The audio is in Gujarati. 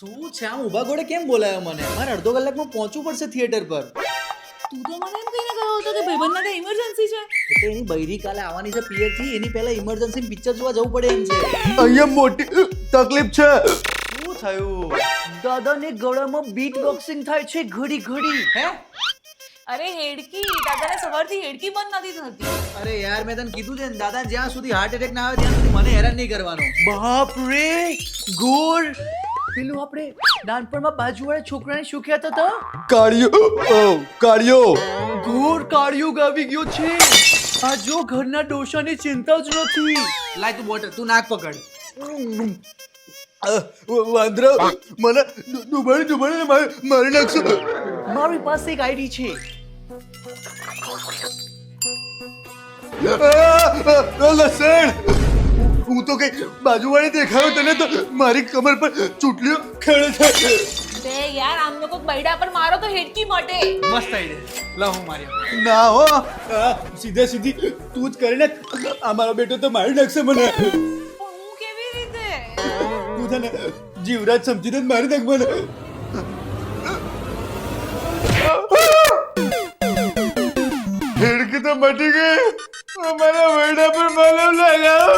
શું છે આમ ઊભા ઘોડે કેમ બોલાયો મને? મારે અડધો કલાકમાં પહોંચવું પડશે થિયેટર પર. તું તો મને એમ કહીને ગયો હતો કે ભાઈબંધને કઈ ઇમરજન્સી છે. એટલે એની બૈરી કાલે આવવાની છે પિયર થી, એની પહેલા ઇમરજન્સી પિક્ચર જોવા જવું પડે એમ છે. અહીંયા મોટી તકલીફ છે. શું થયું? દાદાને ગળામાં બીટ બોક્સિંગ થાય છે ઘડી ઘડી. હે? અરે હેડકી, દાદાને સવારથી હેડકી બંધ નથી થતી. અરે યાર મેં તને કીધું છે ને, દાદા જ્યાં સુધી હાર્ટ એટેક ના આવે ત્યાં સુધી મને હેરાન નહીં કરવાનો. બાપ રે ગોર. પેલું આપણે નાનપણમાં બાજુવાળા છોકરાને શું કહેતા હતા? કાળિયો. ગોર કાળિયો આવી ગયો છે. આ જો ઘરના ડોશાની ચિંતા જ નથી. લાય તું બોટલ, તું નાક પકડ. વાંદરા મને દુબળે મારી નાખશો. મારી પાસે એક આઈડી છે. લસણ, હું તો કઈ બાજુવાળી દેખાયો તને તો મારી કમર પર ચૂંટલીઓ ખેડે છે. બે યાર, આમને કોઈક બૈડા પર મારો તો હેડકી મટે. મસ્ત આઈડિયા. લાવ હું મારી. ના હો, સીધી તું જ કરીને આ મારો બેટો તો મારી નાખશે મને. પણ હું કેવી રીતે? તું છે ને જીવરાજ સમજીને જ મારી નાખ મને. હેડકી તો મટી ગઈ. અમારા વેડા પર મલમ લગાવો.